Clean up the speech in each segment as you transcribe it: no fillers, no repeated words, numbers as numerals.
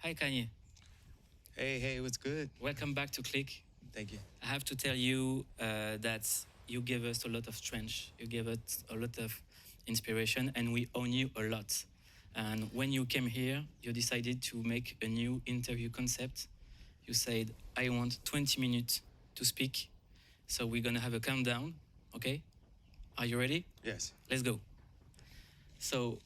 Hi, Kanye. Hey, what's good? Welcome back to Click. Thank you. I have to tell you that you gave us a lot of strength. You gave us a lot of inspiration, and we own you a lot. And when you came here, you decided to make a new interview concept. You said, I want 20 minutes to speak. So we're going to have a countdown. Okay? Are you ready? Yes. Let's go. So,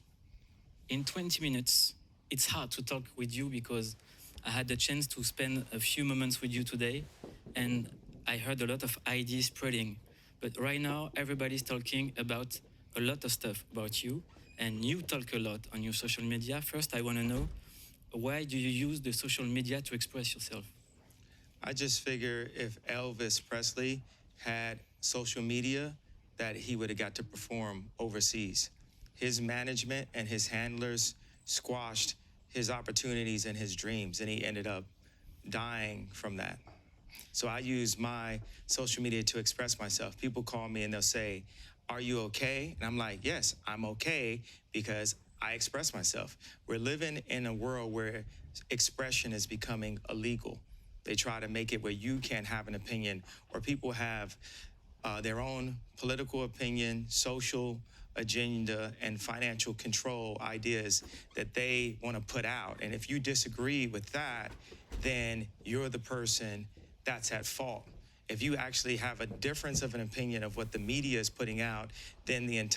in 20 minutes, it's hard to talk with you because I had the chance to spend a few moments with you today and I heard a lot of ideas spreading. But right now, everybody's talking about a lot of stuff about you and you talk a lot on your social media. First, I want to know, why do you use the social media to express yourself? I just figure if Elvis Presley had social media, that he would have got to perform overseas. His management and his handlers squashed his opportunities and his dreams, and he ended up dying from that. So I use my social media to express myself. People call me and they'll say, "Are you okay?" And I'm like, "Yes, I'm okay because I express myself." We're living in a world where expression is becoming illegal. They try to make it where you can't have an opinion, or people have their own political opinion, social agenda, and financial control ideas that they want to put out. And if you disagree with that, then you're the person that's at fault. If you actually have a difference of an opinion of what the media is putting out, then then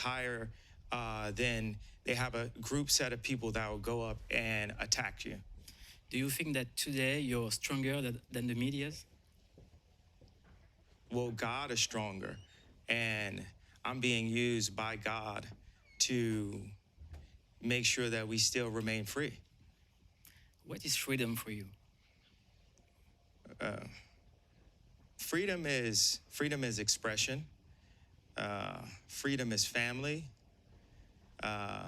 they have a group set of people that will go up and attack you. Do you think that today you're stronger than the medias? Well, God is stronger, and I'm being used by God to make sure that we still remain free. What is freedom for you? Uh, freedom is expression. Freedom is family. Uh,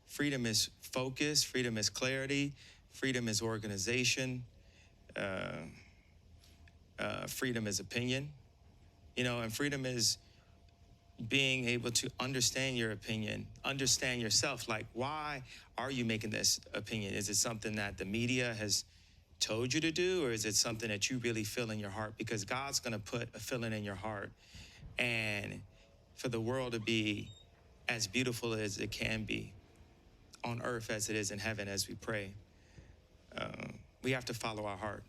Freedom is focus. Freedom is clarity. Freedom is organization. Uh, Freedom is opinion. And freedom is being able to understand your opinion, understand yourself. Like, why are you making this opinion? Is it something that the media has told you to do, or is it something that you really feel in your heart? Because God's going to put a feeling in your heart. And for the world to be as beautiful as it can be on earth as it is in heaven as we pray, we have to follow our heart.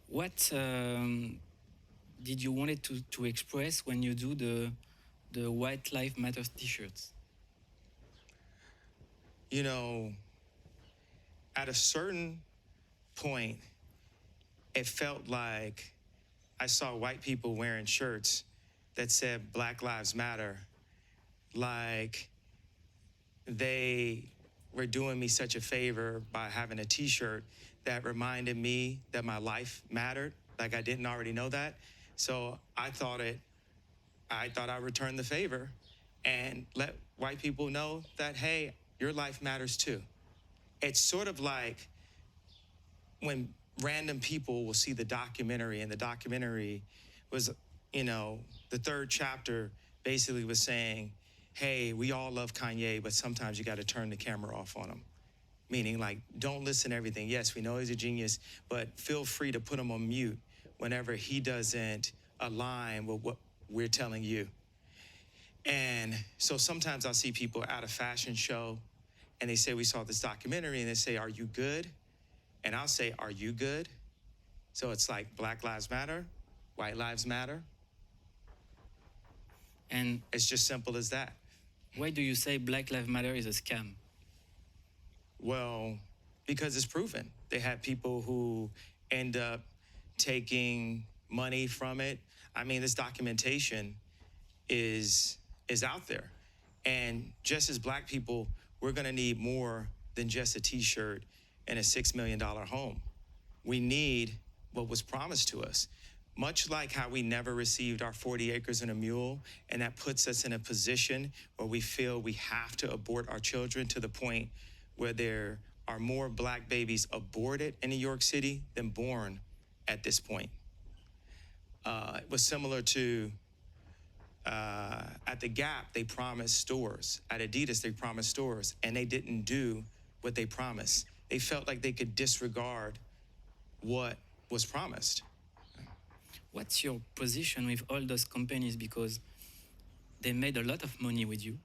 What did you want it to express when you do the White Life Matters t-shirts? You know, at a certain point, it felt like I saw white people wearing shirts that said Black Lives Matter, like they were doing me such a favor by having a t-shirt that reminded me that my life mattered, like I didn't already know that. So I thought I'd return the favor and let white people know that, hey, your life matters too. It's sort of like when random people will see the documentary, and the documentary was, the third chapter basically was saying, hey, we all love Kanye, but sometimes you got to turn the camera off on him. Meaning, like, don't listen to everything. Yes, we know he's a genius, but feel free to put him on mute whenever he doesn't align with what we're telling you. And so sometimes I'll see people at a fashion show and they say, we saw this documentary, and they say, are you good? And I'll say, are you good? So it's like Black Lives Matter, White Lives Matter. And it's just simple as that. Why do you say Black Lives Matter is a scam? Well, because it's proven. They had people who end up taking money from it. I mean, this documentation is out there. And just as Black people, we're going to need more than just a t-shirt and a $6 million home. We need what was promised to us. Much like how we never received our 40 acres and a mule, and that puts us in a position where we feel we have to abort our children, to the point where there are more Black babies aborted in New York City than born at this point. It was similar to at the Gap, they promised stores. At Adidas, they promised stores, and they didn't do what they promised. they felt like they could disregard what was promised. What's your position with all those companies? Because they made a lot of money with you.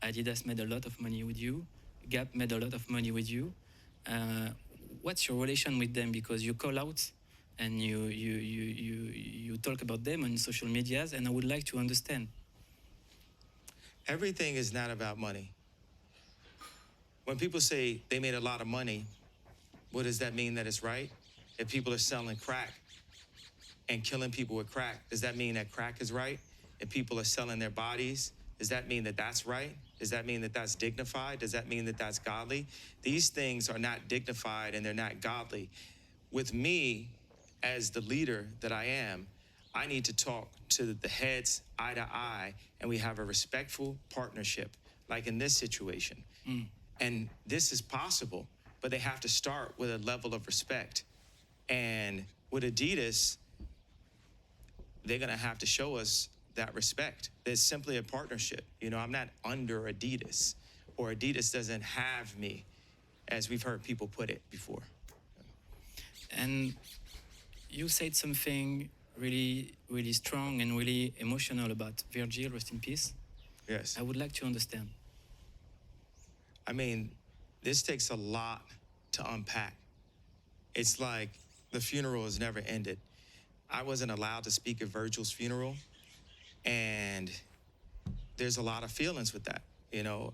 Adidas made a lot of money with you. Gap made a lot of money with you. Uh, what's your relation with them? Because you call out and you talk about them on social medias, and I would like to understand. Everything is not about money. When people say they made a lot of money, what does that mean that it's right? If people are selling crack and killing people with crack, does that mean that crack is right? If people are selling their bodies, does that mean that that's right? Does that mean that that's dignified? Does that mean that that's godly? These things are not dignified and they're not godly. With me, as the leader that I am, I need to talk to the heads eye to eye, and we have a respectful partnership, like in this situation. And this is possible, but they have to start with a level of respect. And with Adidas, they're gonna have to show us that respect. There's simply a partnership. You know, I'm not under Adidas, or Adidas doesn't have me, as we've heard people put it before. And you said something really, really strong and really emotional about Virgil, rest in peace. Yes. I would like to understand. I mean, this takes a lot to unpack. It's like the funeral has never ended. I wasn't allowed to speak at Virgil's funeral, and there's a lot of feelings with that. You know,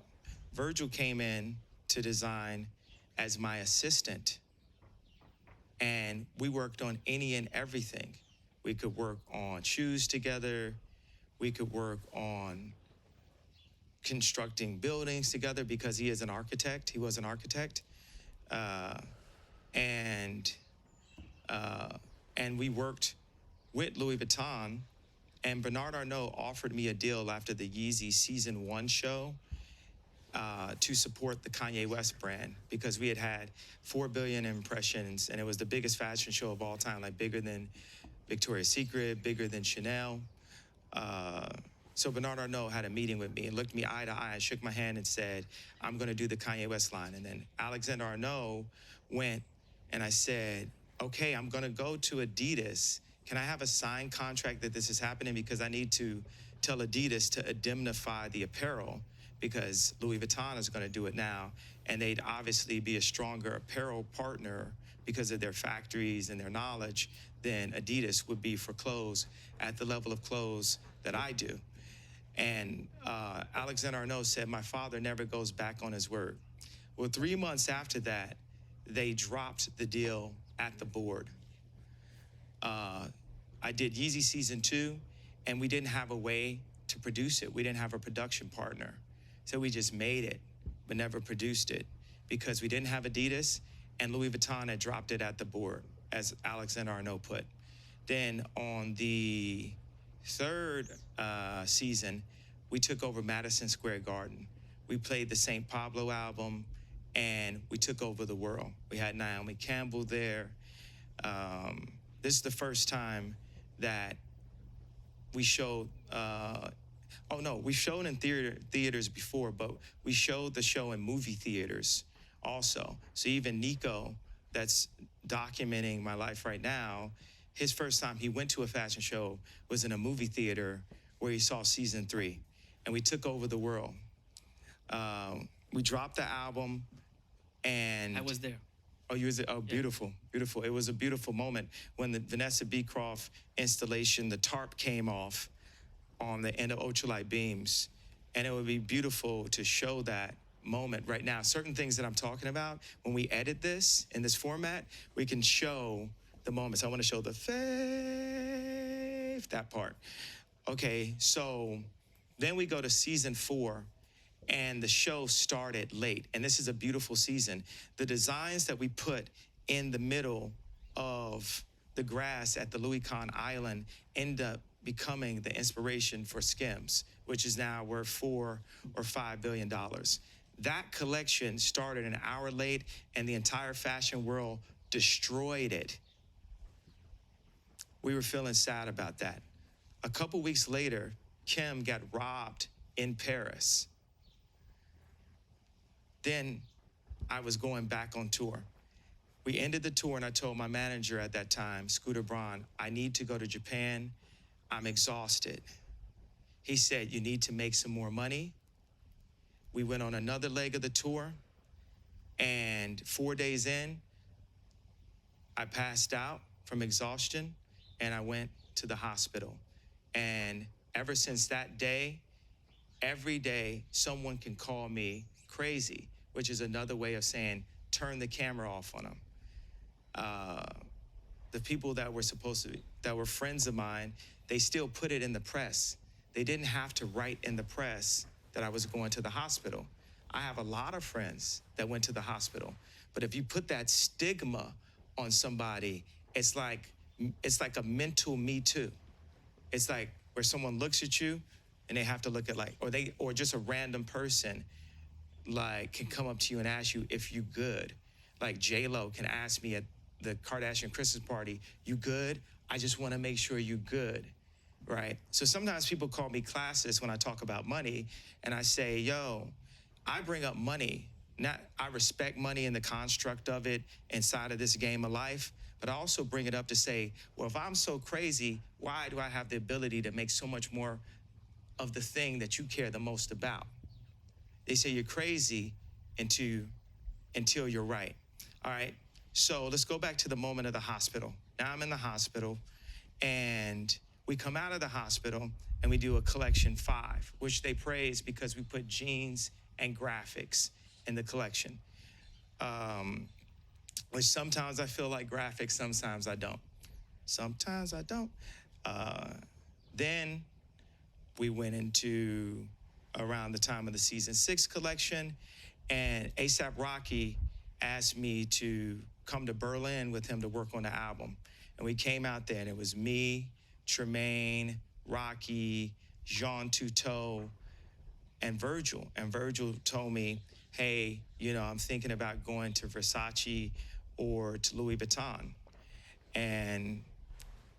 Virgil came in to design as my assistant, and we worked on any and everything. We could work on shoes together. We could work on constructing buildings together because he is an architect. He was an architect. And we worked with Louis Vuitton, and Bernard Arnault offered me a deal after the Yeezy season 1 show to support the Kanye West brand, because we had 4 billion impressions, and it was the biggest fashion show of all time, like bigger than Victoria's Secret, bigger than Chanel. So Bernard Arnault had a meeting with me and looked me eye to eye and shook my hand and said, I'm gonna do the Kanye West line. And then Alexander Arnault went, and I said, okay, I'm gonna go to Adidas. Can I have a signed contract that this is happening? Because I need to tell Adidas to indemnify the apparel, because Louis Vuitton is gonna do it now. And they'd obviously be a stronger apparel partner because of their factories and their knowledge than Adidas would be for clothes at the level of clothes that I do. And Alexander Arnault said, my father never goes back on his word. Well, 3 months after that, they dropped the deal at the board. I did Yeezy season 2, and we didn't have a way to produce it. We didn't have a production partner. So we just made it, but never produced it, because we didn't have Adidas, and Louis Vuitton had dropped it at the board, as Alexander Arnault put. Then on the 3rd season, we took over Madison Square Garden. We played the St. Pablo album, and we took over the world. We had Naomi Campbell there. This is the first time that we showed, we've shown in theaters before, but we showed the show in movie theaters also. So even Nico, that's documenting my life right now, his first time he went to a fashion show was in a movie theater where he saw season 3, and we took over the world. We dropped the album, and I was there. Oh, you was it? Oh, beautiful, beautiful. It was a beautiful moment when the Vanessa Beecroft installation, the tarp came off on the end of ultralight beams, and it would be beautiful to show that moment right now. Certain things that I'm talking about, when we edit this in this format, we can show the moments. I want to show the faith, that part. Okay, so then we go to season 4, and the show started late. And this is a beautiful season. The designs that we put in the middle of the grass at the Louis Kahn Island end up becoming the inspiration for Skims, which is now worth $4 or $5 billion. That collection started an hour late, and the entire fashion world destroyed it. We were feeling sad about that. A couple weeks later, Kim got robbed in Paris. Then I was going back on tour. We ended the tour, and I told my manager at that time, Scooter Braun, I need to go to Japan. I'm exhausted. He said, you need to make some more money. We went on another leg of the tour, and 4 days in, I passed out from exhaustion, and I went to the hospital. And ever since that day, every day, someone can call me crazy, which is another way of saying turn the camera off on them. The people that were that were friends of mine, they still put it in the press. They didn't have to write in the press that I was going to the hospital. I have a lot of friends that went to the hospital. But if you put that stigma on somebody, it's like a mental Me Too. It's like where someone looks at you and they have to look at or just a random person can come up to you and ask you if you good. Like J-Lo can ask me at the Kardashian Christmas party, you good? I just want to make sure you good, right? So sometimes people call me classist when I talk about money, and I say, yo, I bring up money. I respect money and the construct of it inside of this game of life, but I also bring it up to say, well, if I'm so crazy, why do I have the ability to make so much more of the thing that you care the most about? They say you're crazy until you're right. All right. So let's go back to the moment of the hospital. Now I'm in the hospital, and we come out of the hospital and we do a collection 5, which they praise because we put jeans and graphics in the collection. Which sometimes I feel like graphics, sometimes I don't. Sometimes I don't. Then we went into around the time of the season 6 collection, and A$AP Rocky asked me to come to Berlin with him to work on the album. And we came out there, and it was me, Tremaine, Rocky, Jean Tuteau, and Virgil. And Virgil told me, hey, I'm thinking about going to Versace or to Louis Vuitton. And,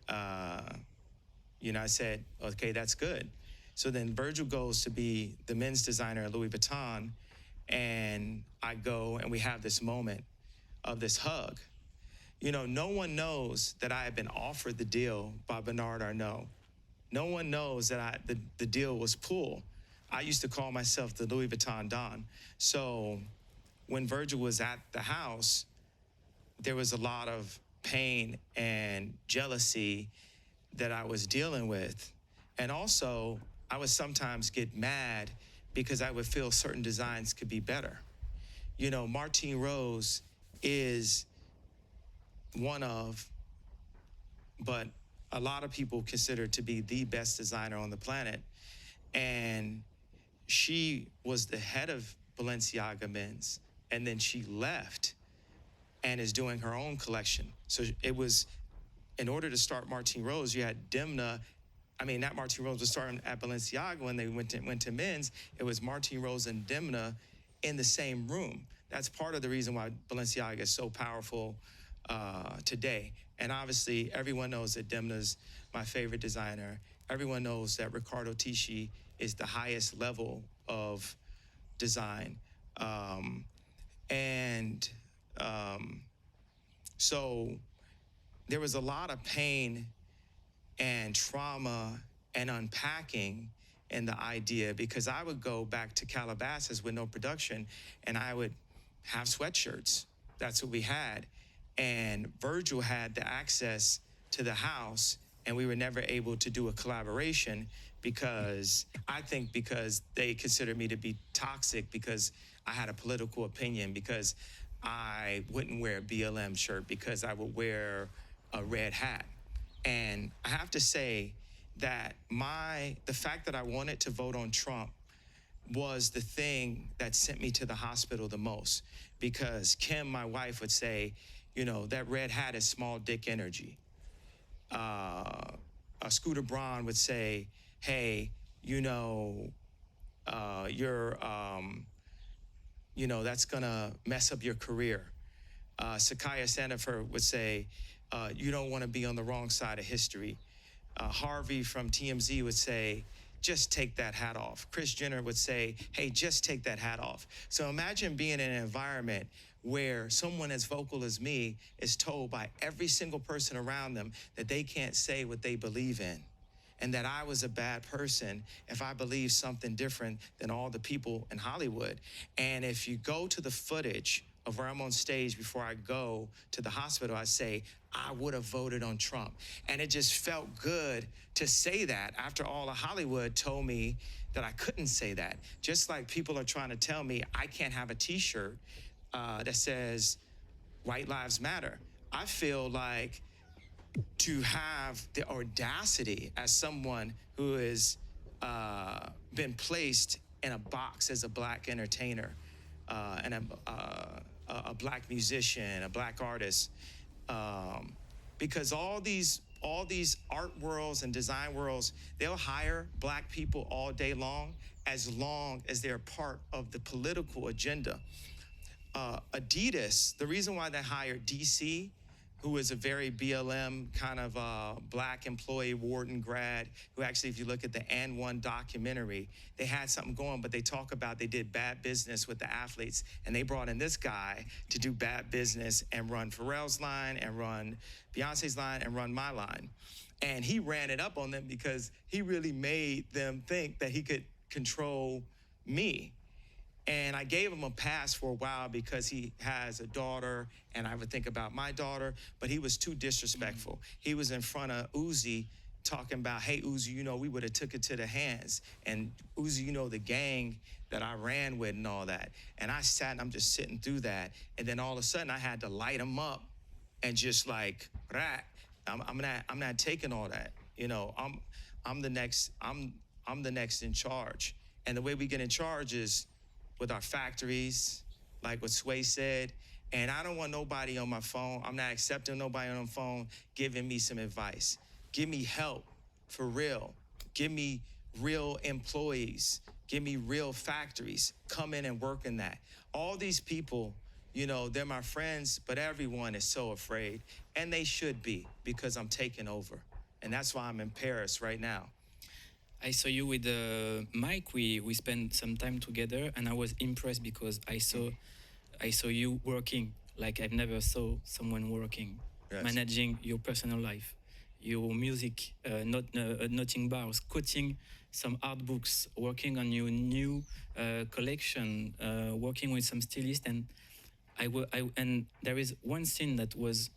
I said, okay, that's good. So then Virgil goes to be the men's designer at Louis Vuitton, and I go, and we have this moment of this hug. No one knows that I had been offered the deal by Bernard Arnault. No one knows that the deal was pulled. I used to call myself the Louis Vuitton Don. So when Virgil was at the house, there was a lot of pain and jealousy that I was dealing with. And also, I would sometimes get mad because I would feel certain designs could be better. Martine Rose is one of, but a lot of people consider to be the best designer on the planet. And she was the head of Balenciaga Men's, and then she left and is doing her own collection. So it was, in order to start Martine Rose, you had Demna. Not Martine Rose was starting at Balenciaga when they went to men's. It was Martine Rose and Demna in the same room. That's part of the reason why Balenciaga is so powerful today. And obviously, everyone knows that Demna's my favorite designer. Everyone knows that Riccardo Tisci is the highest level of design. So there was a lot of pain and trauma and unpacking in the idea, because I would go back to Calabasas with no production, and I would have sweatshirts. That's what we had. And Virgil had the access to the house, and we were never able to do a collaboration because they considered me to be toxic because I had a political opinion, because I wouldn't wear a BLM shirt, because I would wear a red hat. And I have to say that the fact that I wanted to vote on Trump was the thing that sent me to the hospital the most, because Kim, my wife, would say, that red hat is small dick energy. Scooter Braun would say, hey, that's gonna mess up your career. Sakaya Sandifer would say, you don't want to be on the wrong side of history. Harvey from TMZ would say, just take that hat off. Kris Jenner would say, hey, just take that hat off. So imagine being in an environment where someone as vocal as me is told by every single person around them that they can't say what they believe in, and that I was a bad person if I believed something different than all the people in Hollywood. And if you go to the footage of where I'm on stage before I go to the hospital, I say, I would have voted on Trump. And it just felt good to say that after all of Hollywood told me that I couldn't say that. Just like people are trying to tell me I can't have a t-shirt that says White Lives Matter. I feel like to have the audacity as someone who has been placed in a box as a black entertainer and a black musician, a black artist, because all these art worlds and design worlds, they'll hire black people all day long as they're part of the political agenda. Adidas, the reason why they hired DC, who is a very BLM kind of black employee, Wharton grad, who actually, if you look at the And One documentary, they had something going, but they talk about they did bad business with the athletes, and they brought in this guy to do bad business and run Pharrell's line and run Beyonce's line and run my line. And he ran it up on them because he really made them think that he could control me. And I gave him a pass for a while because he has a daughter, and I would think about my daughter, but he was too disrespectful. He was in front of Uzi talking about, hey, Uzi, you know, we would have took it to the hands. And Uzi, you know, the gang that I ran with and all that. And I sat and I'm just sitting through that. And then all of a sudden I had to light him up and just like, rat, I'm not taking all that. You know, I'm the next in charge. And the way we get in charge is with our factories, like what Sway said. And I don't want nobody on my phone. I'm not accepting nobody on the phone giving me some advice. Give me help for real. Give me real employees. Give me real factories. Come in and work in that. All these people, you know, they're my friends, but everyone is so afraid. And they should be, because I'm taking over. And that's why I'm in Paris right now. I saw you with Mike. We spent some time together, and I was impressed because I saw you working like I've never saw someone working, Yes. managing your personal life, your music, noting bars, quoting some art books, working on your new collection, working with some stylist, and and there is one scene that was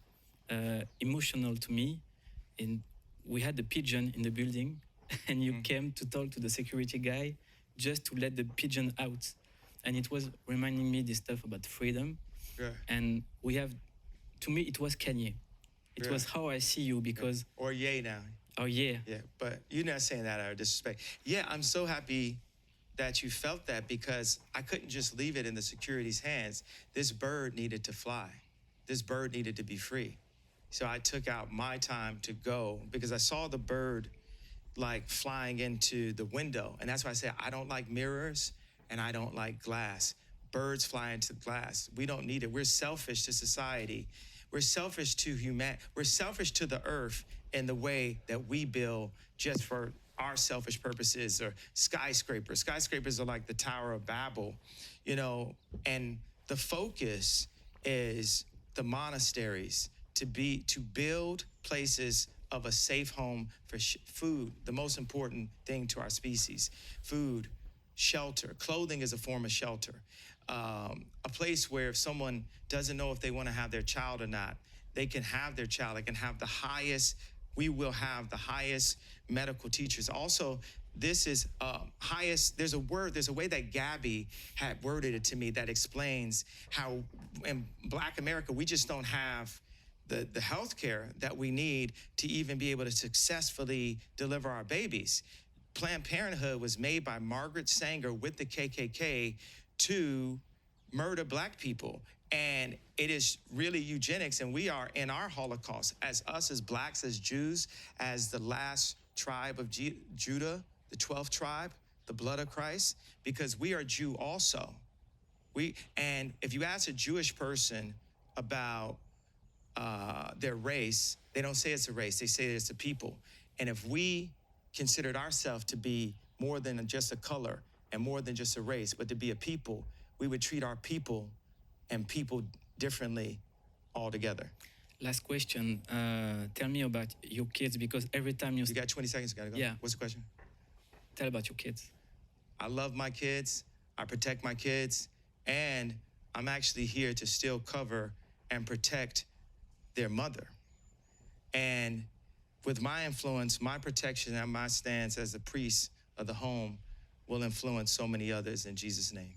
emotional to me. In We had the pigeon in the building, and you came to talk to the security guy just to let the pigeon out, and it was reminding me this stuff about freedom. Yeah. And we have, to me, it was Kanye. It Yeah. was how I see you because, Or yay now. oh yeah, Yeah, but you're not saying that out of disrespect. Yeah, I'm so happy that you felt that, because I couldn't just leave it in the security's hands. This bird needed to fly. This bird needed to be free. So I took out my time to go because I saw the bird like flying into the window. And that's why I say I don't like mirrors and I don't like glass. Birds fly into glass. We don't need it. We're selfish to society. We're selfish to we're selfish to the earth in the way that we build just for our selfish purposes, or skyscrapers. Skyscrapers are like the Tower of Babel, you know, and the focus is the monasteries, to build places of a safe home for food, the most important thing to our species. Food, shelter, clothing is a form of shelter. A place where if someone doesn't know if they want to have their child or not, they can have their child. They can have we will have the highest medical teachers. Also, this is highest, there's a way that Gabby had worded it to me that explains how in Black America, we just don't have the health care that we need to even be able to successfully deliver our babies. Planned Parenthood was made by Margaret Sanger with the KKK to murder Black people. And it is really eugenics, and we are in our Holocaust, as us as Blacks, as Jews, as the last tribe of Judah, the 12th tribe, the blood of Christ, because we are Jew also. And if you ask a Jewish person about their race, they don't say it's a race, they say it's a people. And if we considered ourselves to be more than just a color and more than just a race, but to be a people, we would treat our people and people differently altogether. Last question. Tell me about your kids, because every time You got 20 seconds, gotta go. Yeah. What's the question? tell about your kids. I love my kids, I protect my kids, and I'm actually here to still cover and protect their mother. And with my influence, my protection, and my stance as a priest of the home will influence so many others in Jesus' name.